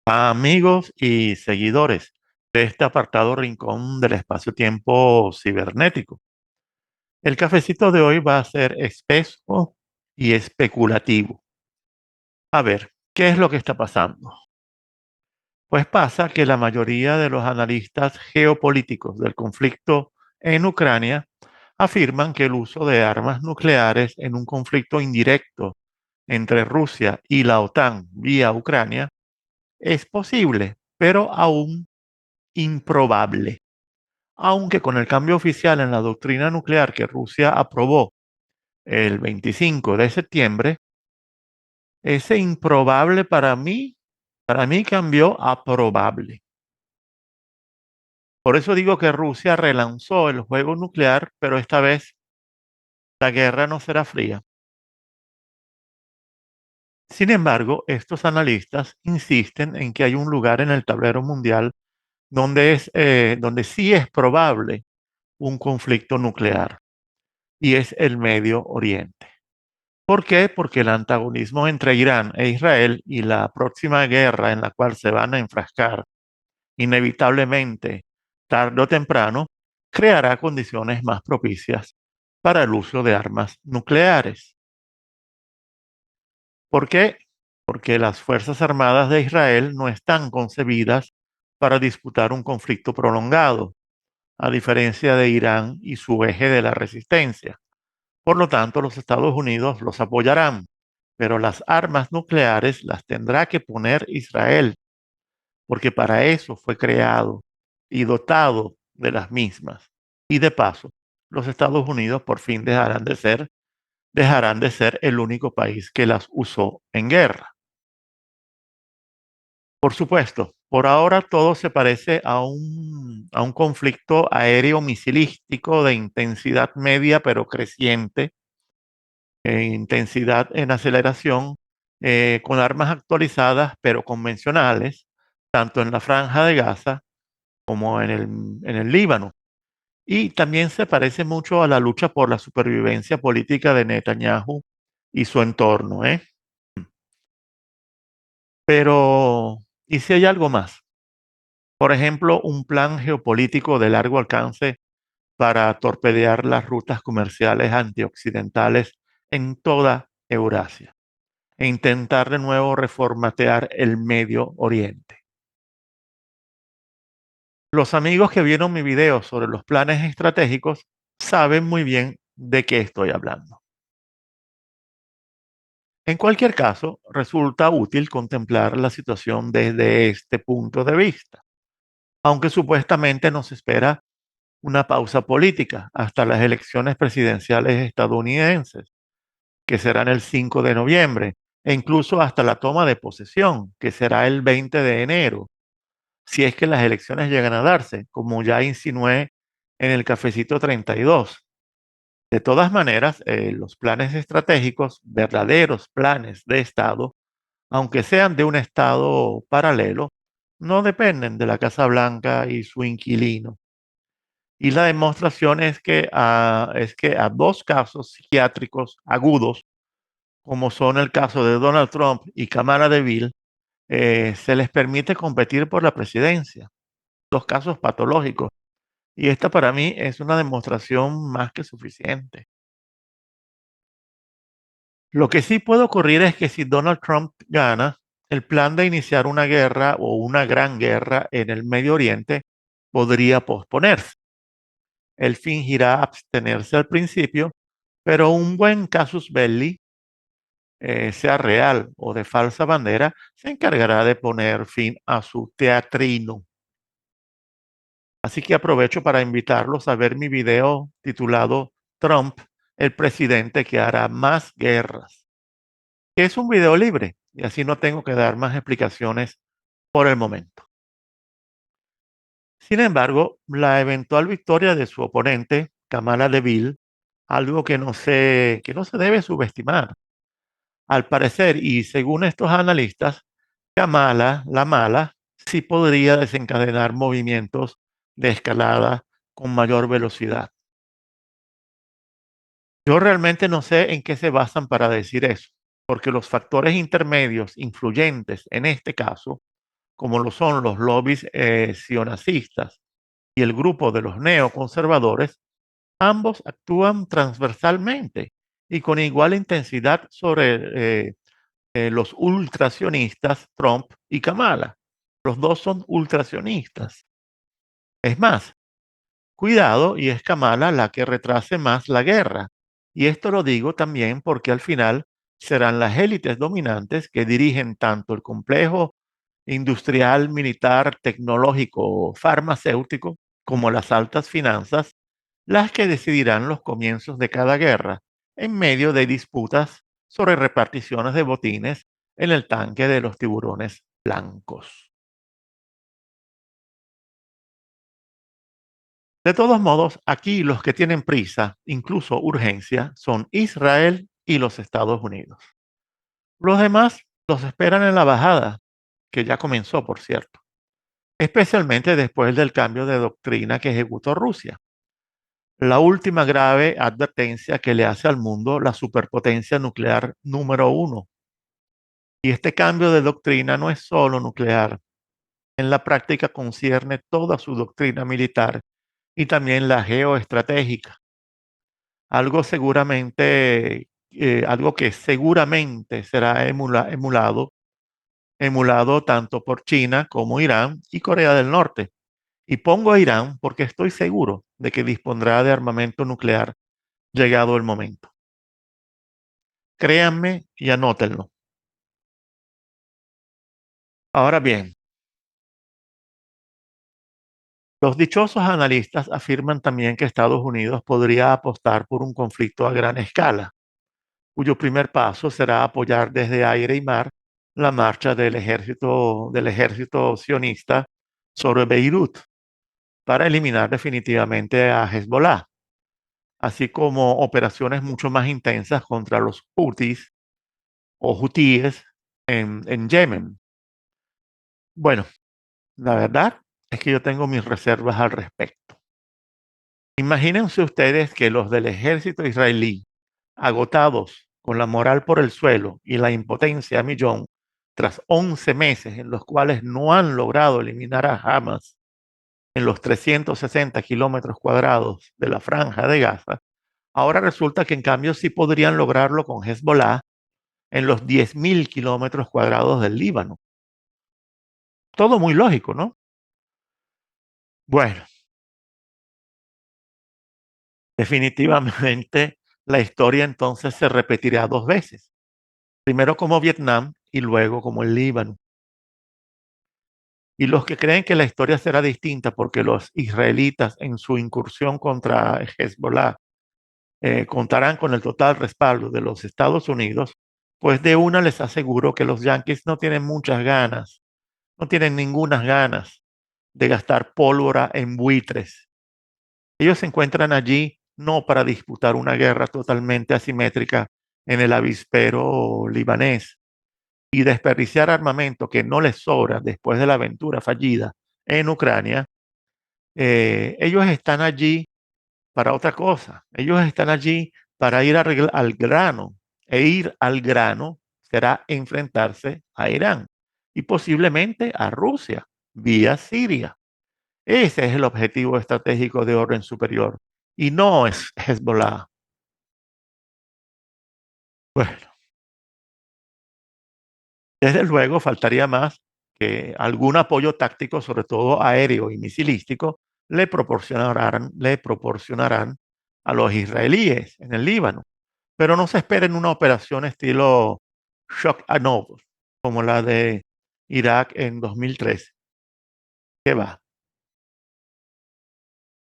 Amigos y seguidores de este apartado rincón del espacio-tiempo cibernético. El cafecito de hoy va a ser espeso y especulativo. A ver, ¿qué es lo que está pasando? Pues pasa que la mayoría de los analistas geopolíticos del conflicto en Ucrania afirman que el uso de armas nucleares en un conflicto indirecto entre Rusia y la OTAN vía Ucrania es posible, pero aún improbable, aunque con el cambio oficial en la doctrina nuclear que Rusia aprobó el 25 de septiembre, ese improbable para mí cambió a probable. Por eso digo que Rusia relanzó el juego nuclear, pero esta vez la guerra no será fría. Sin embargo, estos analistas insisten en que hay un lugar en el tablero mundial donde sí es probable un conflicto nuclear, y es el Medio Oriente. ¿Por qué? Porque el antagonismo entre Irán e Israel y la próxima guerra en la cual se van a enfrascar inevitablemente, tarde o temprano, creará condiciones más propicias para el uso de armas nucleares. ¿Por qué? Porque las Fuerzas Armadas de Israel no están concebidas para disputar un conflicto prolongado, a diferencia de Irán y su eje de la resistencia. Por lo tanto, los Estados Unidos los apoyarán, pero las armas nucleares las tendrá que poner Israel, porque para eso fue creado y dotado de las mismas. Y de paso, los Estados Unidos por fin dejarán de ser el único país que las usó en guerra. Por supuesto, por ahora todo se parece a un conflicto aéreo misilístico de intensidad media pero creciente, intensidad en aceleración, con armas actualizadas pero convencionales, tanto en la Franja de Gaza como en el Líbano. Y también se parece mucho a la lucha por la supervivencia política de Netanyahu y su entorno, ¿eh? Pero, ¿y si hay algo más? Por ejemplo, un plan geopolítico de largo alcance para torpedear las rutas comerciales antioccidentales en toda Eurasia e intentar de nuevo reformatear el Medio Oriente. Los amigos que vieron mi video sobre los planes estratégicos saben muy bien de qué estoy hablando. En cualquier caso, resulta útil contemplar la situación desde este punto de vista, aunque supuestamente nos espera una pausa política hasta las elecciones presidenciales estadounidenses, que serán el 5 de noviembre, e incluso hasta la toma de posesión, que será el 20 de enero, si es que las elecciones llegan a darse, como ya insinué en el cafecito 32. De todas maneras, los planes estratégicos, verdaderos planes de Estado, aunque sean de un Estado paralelo, no dependen de la Casa Blanca y su inquilino. Y la demostración es que a dos casos psiquiátricos agudos, como son el caso de Donald Trump y Kamala DeVille, se les permite competir por la presidencia. Dos casos patológicos. Y esta para mí es una demostración más que suficiente. Lo que sí puede ocurrir es que si Donald Trump gana, el plan de iniciar una guerra o una gran guerra en el Medio Oriente podría posponerse. Él fingirá abstenerse al principio, pero un buen casus belli, sea real o de falsa bandera, se encargará de poner fin a su teatrino. Así que aprovecho para invitarlos a ver mi video titulado Trump, el presidente que hará más guerras, que es un video libre y así no tengo que dar más explicaciones por el momento. Sin embargo, la eventual victoria de su oponente, Kamala DeVille, algo que no se debe subestimar. Al parecer, y según estos analistas, Kamala, la mala, sí podría desencadenar movimientos de escalada con mayor velocidad. Yo realmente no sé en qué se basan para decir eso, porque los factores intermedios influyentes en este caso como lo son los lobbies sionacistas y el grupo de los neoconservadores, ambos actúan transversalmente y con igual intensidad sobre los ultracionistas Trump y Kamala. Los dos son ultracionistas. Es más, cuidado, y es Kamala la que retrase más la guerra. Y esto lo digo también porque al final serán las élites dominantes que dirigen tanto el complejo industrial, militar, tecnológico, farmacéutico, como las altas finanzas, las que decidirán los comienzos de cada guerra en medio de disputas sobre reparticiones de botines en el tanque de los tiburones blancos. De todos modos, aquí los que tienen prisa, incluso urgencia, son Israel y los Estados Unidos. Los demás los esperan en la bajada, que ya comenzó, por cierto, especialmente después del cambio de doctrina que ejecutó Rusia. La última grave advertencia que le hace al mundo la superpotencia nuclear número uno. Y este cambio de doctrina no es solo nuclear, en la práctica concierne toda su doctrina militar y también la geoestratégica, algo que seguramente será emulado tanto por China como Irán y Corea del Norte. Y pongo a Irán porque estoy seguro de que dispondrá de armamento nuclear llegado el momento. Créanme y anótenlo. Ahora bien, los dichosos analistas afirman también que Estados Unidos podría apostar por un conflicto a gran escala, cuyo primer paso será apoyar desde aire y mar la marcha del ejército sionista sobre Beirut para eliminar definitivamente a Hezbollah, así como operaciones mucho más intensas contra los hutíes en Yemen. Bueno, la verdad es que yo tengo mis reservas al respecto. Imagínense ustedes que los del ejército israelí, agotados con la moral por el suelo y la impotencia a millón, tras 11 meses en los cuales no han logrado eliminar a Hamas en los 360 kilómetros cuadrados de la franja de Gaza, ahora resulta que en cambio sí podrían lograrlo con Hezbollah en los 10.000 kilómetros cuadrados del Líbano. Todo muy lógico, ¿no? Bueno, definitivamente la historia entonces se repetirá dos veces. Primero como Vietnam y luego como el Líbano. Y los que creen que la historia será distinta porque los israelitas en su incursión contra Hezbollah contarán con el total respaldo de los Estados Unidos, pues de una les aseguro que los yanquis no tienen muchas ganas, no tienen ninguna ganas de gastar pólvora en buitres. Ellos se encuentran allí no para disputar una guerra totalmente asimétrica en el avispero libanés y desperdiciar armamento que no les sobra después de la aventura fallida en Ucrania. Ellos están allí para otra cosa. Ellos están allí para ir al grano. E ir al grano será enfrentarse a Irán y posiblemente a Rusia vía Siria. Ese es el objetivo estratégico de orden superior y no es Hezbollah. Bueno, desde luego faltaría más que algún apoyo táctico, sobre todo aéreo y misilístico, le proporcionarán a los israelíes en el Líbano. Pero no se esperen una operación estilo Shock and Awe, como la de Irak en 2013. ¿Qué va?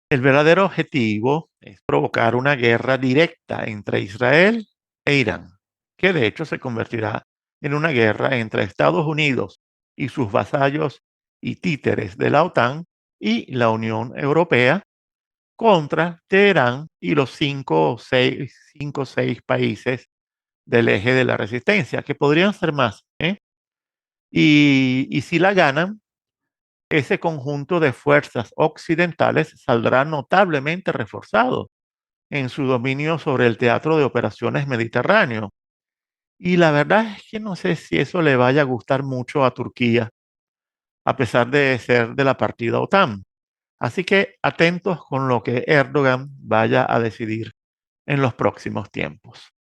El verdadero objetivo es provocar una guerra directa entre Israel e Irán, que de hecho se convertirá en una guerra entre Estados Unidos y sus vasallos y títeres de la OTAN y la Unión Europea contra Teherán y los cinco o seis países del eje de la resistencia, que podrían ser más, ¿eh? Y si la ganan, ese conjunto de fuerzas occidentales saldrá notablemente reforzado en su dominio sobre el teatro de operaciones mediterráneo. Y la verdad es que no sé si eso le vaya a gustar mucho a Turquía, a pesar de ser de la partida OTAN. Así que atentos con lo que Erdogan vaya a decidir en los próximos tiempos.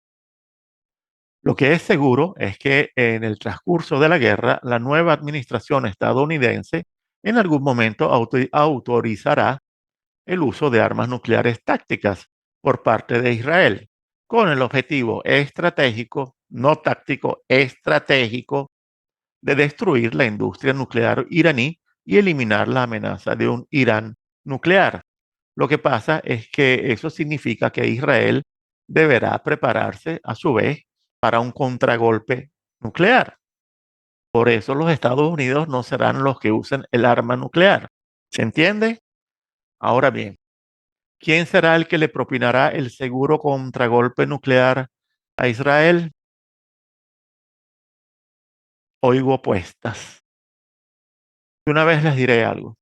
Lo que es seguro es que en el transcurso de la guerra, la nueva administración estadounidense en algún momento autorizará el uso de armas nucleares tácticas por parte de Israel, con el objetivo estratégico, no táctico, estratégico, de destruir la industria nuclear iraní y eliminar la amenaza de un Irán nuclear. Lo que pasa es que eso significa que Israel deberá prepararse a su vez para un contragolpe nuclear. Por eso los Estados Unidos no serán los que usen el arma nuclear. ¿Se entiende? Ahora bien, ¿quién será el que le propinará el seguro contragolpe nuclear a Israel? Oigo apuestas. Y una vez les diré algo.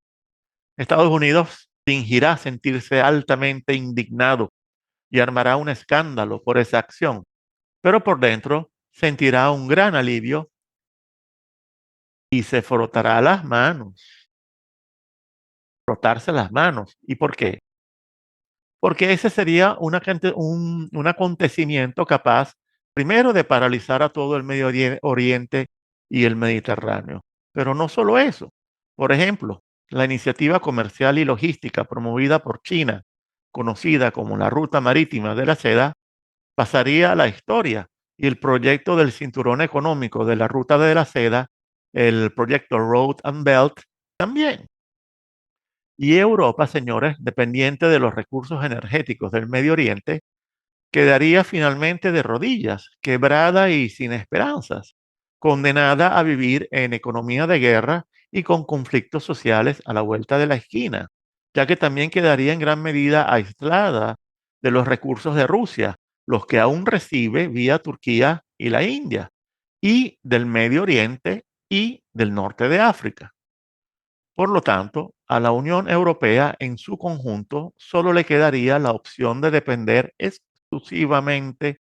Estados Unidos fingirá sentirse altamente indignado y armará un escándalo por esa acción, pero por dentro sentirá un gran alivio y se frotará las manos, frotarse las manos. ¿Y por qué? Porque ese sería un acontecimiento capaz, primero, de paralizar a todo el Oriente y el Mediterráneo. Pero no solo eso. Por ejemplo, la iniciativa comercial y logística promovida por China, conocida como la Ruta Marítima de la Seda, pasaría a la historia y el proyecto del cinturón económico de la Ruta de la Seda, el proyecto Road and Belt, también. Y Europa, señores, dependiente de los recursos energéticos del Medio Oriente, quedaría finalmente de rodillas, quebrada y sin esperanzas, condenada a vivir en economía de guerra y con conflictos sociales a la vuelta de la esquina, ya que también quedaría en gran medida aislada de los recursos de Rusia, los que aún recibe vía Turquía y la India, y del Medio Oriente y del norte de África. Por lo tanto, a la Unión Europea en su conjunto solo le quedaría la opción de depender exclusivamente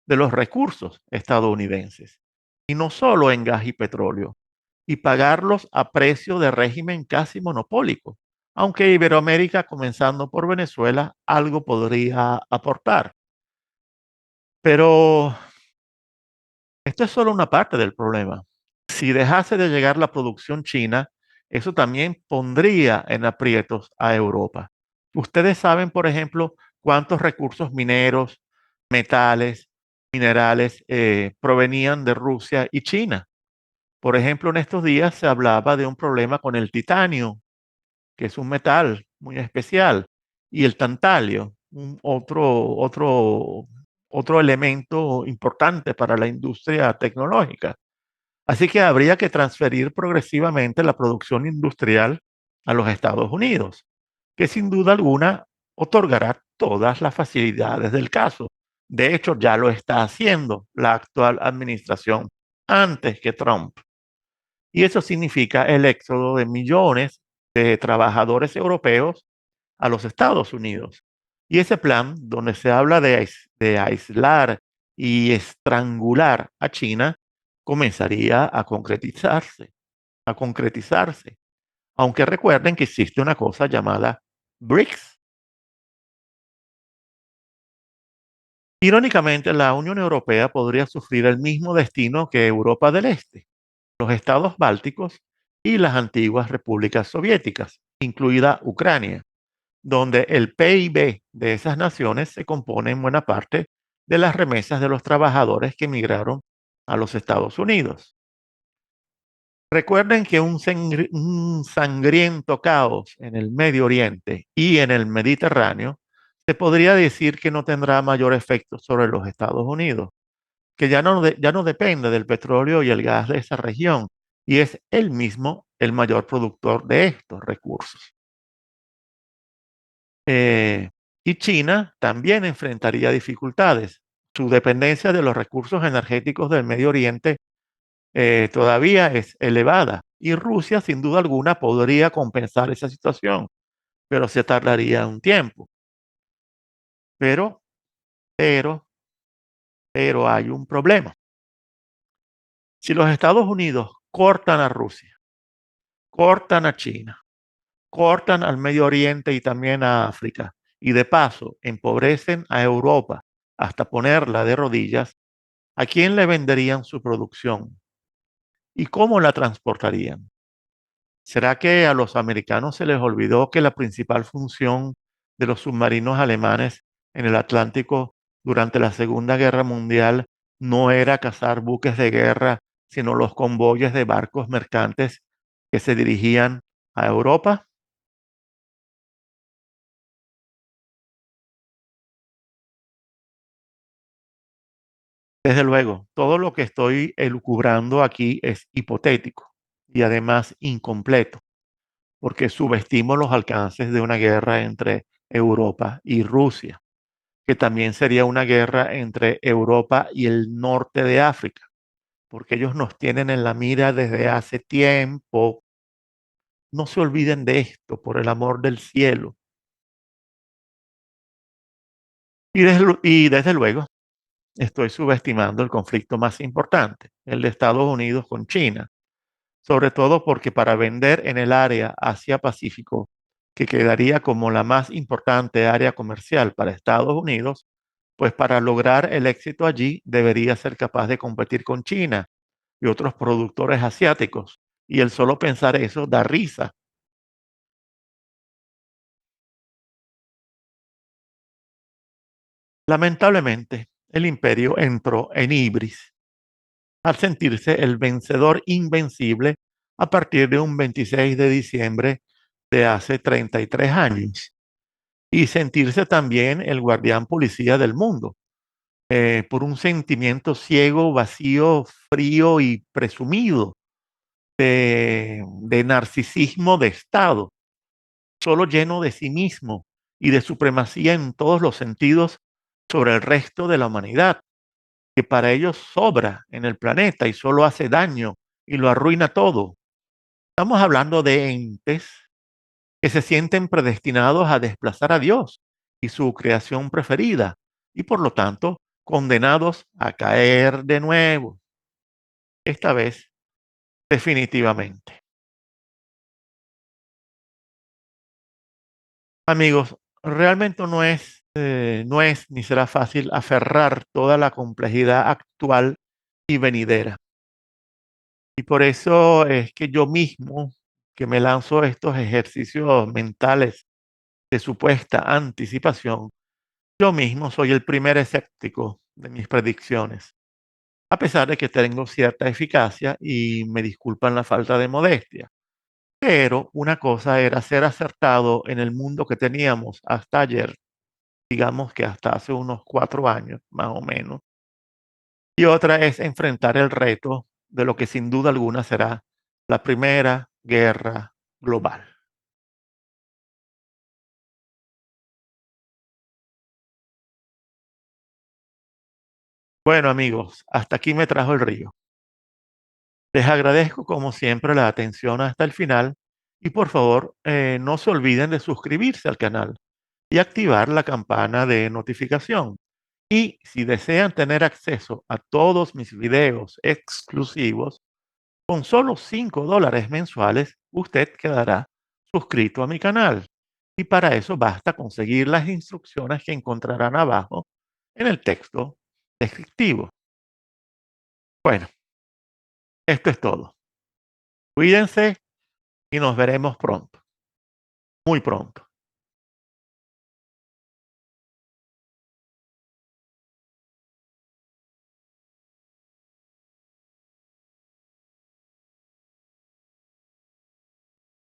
de los recursos estadounidenses, y no solo en gas y petróleo, y pagarlos a precio de régimen casi monopólico, aunque Iberoamérica, comenzando por Venezuela, algo podría aportar. Pero esto es solo una parte del problema. Si dejase de llegar la producción china, eso también pondría en aprietos a Europa. Ustedes saben, por ejemplo, cuántos recursos mineros, metales, minerales provenían de Rusia y China. Por ejemplo, en estos días se hablaba de un problema con el titanio, que es un metal muy especial, y el tantalio, otro elemento importante para la industria tecnológica. Así que habría que transferir progresivamente la producción industrial a los Estados Unidos, que sin duda alguna otorgará todas las facilidades del caso. De hecho, ya lo está haciendo la actual administración antes que Trump. Y eso significa el éxodo de millones de trabajadores europeos a los Estados Unidos. Y ese plan, donde se habla de aislar y estrangular a China, comenzaría a concretizarse. Aunque recuerden que existe una cosa llamada BRICS. Irónicamente, la Unión Europea podría sufrir el mismo destino que Europa del Este, los estados bálticos y las antiguas repúblicas soviéticas, incluida Ucrania, donde el PIB de esas naciones se compone en buena parte de las remesas de los trabajadores que emigraron a los Estados Unidos. Recuerden que un sangriento caos en el Medio Oriente y en el Mediterráneo se podría decir que no tendrá mayor efecto sobre los Estados Unidos, que ya no depende del petróleo y el gas de esa región, y es él mismo el mayor productor de estos recursos. Eh, y China también enfrentaría dificultades. Su dependencia de los recursos energéticos del Medio Oriente todavía es elevada y Rusia sin duda alguna podría compensar esa situación, pero se tardaría un tiempo. Pero, pero, pero hay un problema. Si los Estados Unidos cortan a Rusia cortan a China, cortan al Medio Oriente y también a África, y de paso empobrecen a Europa hasta ponerla de rodillas, ¿a quién le venderían su producción? ¿Y cómo la transportarían? ¿Será que a los americanos se les olvidó que la principal función de los submarinos alemanes en el Atlántico durante la Segunda Guerra Mundial no era cazar buques de guerra, sino los convoyes de barcos mercantes que se dirigían a Europa? Desde luego, todo lo que estoy elucubrando aquí es hipotético y además incompleto, porque subestimo los alcances de una guerra entre Europa y Rusia, que también sería una guerra entre Europa y el norte de África, porque ellos nos tienen en la mira desde hace tiempo. No se olviden de esto, por el amor del cielo. Y desde luego, estoy subestimando el conflicto más importante, el de Estados Unidos con China, sobre todo porque para vender en el área Asia-Pacífico, que quedaría como la más importante área comercial para Estados Unidos, pues para lograr el éxito allí debería ser capaz de competir con China y otros productores asiáticos. Y el solo pensar eso da risa. Lamentablemente, el imperio entró en ibris al sentirse el vencedor invencible a partir de un 26 de diciembre de hace 33 años y sentirse también el guardián policía del mundo, por un sentimiento ciego, vacío, frío y presumido de narcisismo de Estado, solo lleno de sí mismo y de supremacía en todos los sentidos sobre el resto de la humanidad, que para ellos sobra en el planeta y solo hace daño y lo arruina todo. Estamos hablando de entes que se sienten predestinados a desplazar a Dios y su creación preferida, y por lo tanto condenados a caer de nuevo, esta vez definitivamente. Amigos, realmente no es ni será fácil aferrar toda la complejidad actual y venidera. Y por eso es que yo mismo, que me lanzo estos ejercicios mentales de supuesta anticipación, yo mismo soy el primer escéptico de mis predicciones, a pesar de que tengo cierta eficacia y me disculpan la falta de modestia. Pero una cosa era ser acertado en el mundo que teníamos hasta ayer, digamos que hasta hace unos 4 años, más o menos. Y otra es enfrentar el reto de lo que sin duda alguna será la primera guerra global. Bueno, amigos, hasta aquí me trajo el río. Les agradezco como siempre la atención hasta el final y por favor no se olviden de suscribirse al canal y activar la campana de notificación. Y si desean tener acceso a todos mis videos exclusivos, con solo $5 mensuales, usted quedará suscrito a mi canal. Y para eso basta conseguir las instrucciones que encontrarán abajo en el texto descriptivo. Bueno, esto es todo. Cuídense y nos veremos pronto, muy pronto.